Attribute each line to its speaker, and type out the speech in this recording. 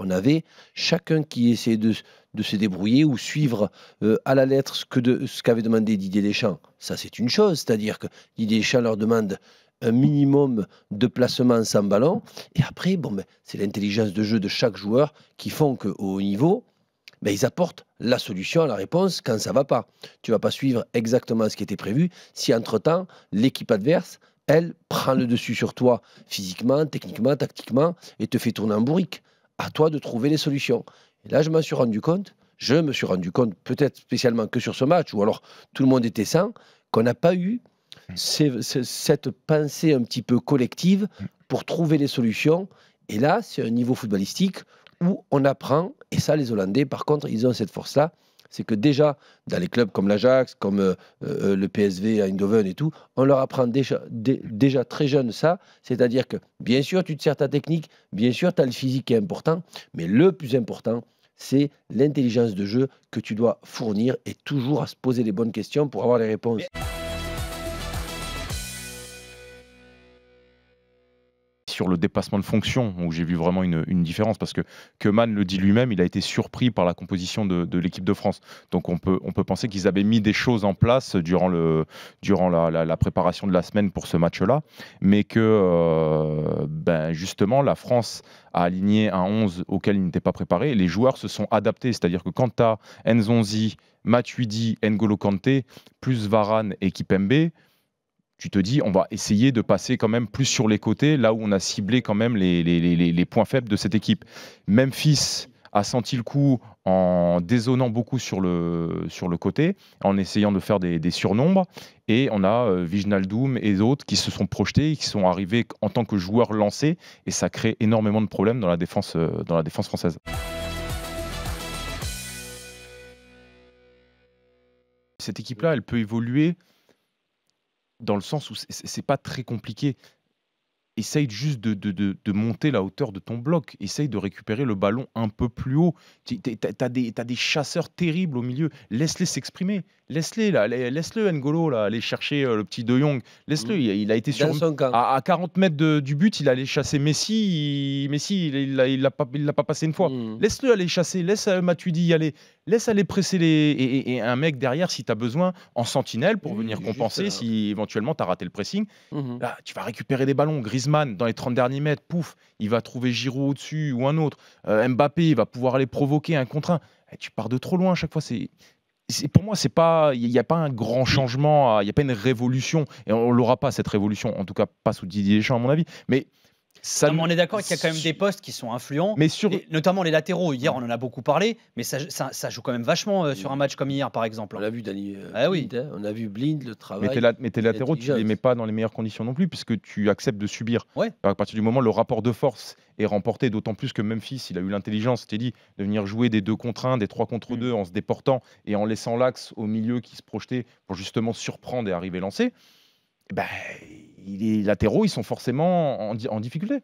Speaker 1: On avait chacun qui essayait de se débrouiller ou suivre à la lettre ce qu'avait demandé Didier Deschamps. Ça, c'est une chose, c'est-à-dire que Didier Deschamps leur demande un minimum de placement sans ballon. Et après, bon, ben, c'est l'intelligence de jeu de chaque joueur qui font qu'au haut niveau, ben, ils apportent la solution à la réponse quand ça ne va pas. Tu ne vas pas suivre exactement ce qui était prévu si, entre-temps, l'équipe adverse, elle, prend le dessus sur toi physiquement, techniquement, tactiquement et te fait tourner en bourrique. À toi de trouver les solutions. Et là, je me suis rendu compte, peut-être spécialement que sur ce match, ou alors tout le monde était sain, qu'on n'a pas eu cette pensée un petit peu collective pour trouver les solutions. Et là, c'est un niveau footballistique où on apprend, et ça, les Hollandais, par contre, ils ont cette force-là, c'est que déjà, dans les clubs comme l'Ajax, comme le PSV, Eindhoven et tout, on leur apprend déjà très jeune ça, c'est-à-dire que, bien sûr, tu te sers ta technique, bien sûr, tu as le physique qui est important, mais le plus important, c'est l'intelligence de jeu que tu dois fournir et toujours à se poser les bonnes questions pour avoir les réponses.
Speaker 2: Sur le dépassement de fonction, où j'ai vu vraiment une différence, parce que Koeman le dit lui-même, il a été surpris par la composition de l'équipe de France. Donc on peut penser qu'ils avaient mis des choses en place durant la préparation de la semaine pour ce match-là, mais que justement la France a aligné un 11 auquel ils n'étaient pas préparés, et les joueurs se sont adaptés. C'est-à-dire que quand tu as Nzonzi, Matuidi, N'Golo Kanté, plus Varane et Kipembe, tu te dis, on va essayer de passer quand même plus sur les côtés, là où on a ciblé quand même les points faibles de cette équipe. Memphis a senti le coup en dézonant beaucoup sur le côté, en essayant de faire des surnombres. Et on a Wijnaldum et d'autres qui se sont projetés, qui sont arrivés en tant que joueurs lancés. Et ça crée énormément de problèmes dans la défense française. Cette équipe-là, elle peut évoluer dans le sens où c'est pas très compliqué. Essaye juste de monter la hauteur de ton bloc. Essaye de récupérer le ballon un peu plus haut. T'as des chasseurs terribles au milieu. Laisse-les s'exprimer. Laisse-les, là. Laisse-le, N'Golo, là, aller chercher le petit De Jong. Laisse-le. Il a été sur à 40 mètres du but. Il allait chasser Messi. Messi, il l'a pas passé une fois. Laisse-le aller chasser. Laisse Matuidi y aller. Laisse aller presser et un mec derrière, si tu as besoin, en sentinelle pour venir compenser si éventuellement tu as raté le pressing. Là, tu vas récupérer des ballons. Griezmann, dans les 30 derniers mètres, pouf, il va trouver Giroud au-dessus ou un autre. Mbappé, il va pouvoir aller provoquer un contre un. Tu pars de trop loin à chaque fois. Pour moi, il n'y a pas un grand changement, il n'y a pas une révolution. Et on ne l'aura pas, cette révolution. En tout cas, pas sous Didier Deschamps, à mon avis. Mais
Speaker 3: non, mais on est d'accord qu'il y a quand même des postes qui sont influents, notamment les latéraux. Hier, on en a beaucoup parlé, mais ça joue quand même vachement sur un match comme hier, par exemple.
Speaker 1: On a vu Dani,
Speaker 3: oui.
Speaker 1: Blind, hein, on a vu Blind, le travail.
Speaker 2: Mais tes latéraux, tu ne les mets pas dans les meilleures conditions non plus, puisque tu acceptes de subir.
Speaker 3: Ouais.
Speaker 2: À partir du moment où le rapport de force est remporté, d'autant plus que Memphis, il a eu l'intelligence, je t'ai dit, de venir jouer des 2 contre 1, des 3 contre 2 en se déportant et en laissant l'axe au milieu qui se projetait pour justement surprendre et arriver lancé. Les latéraux, ils sont forcément en difficulté.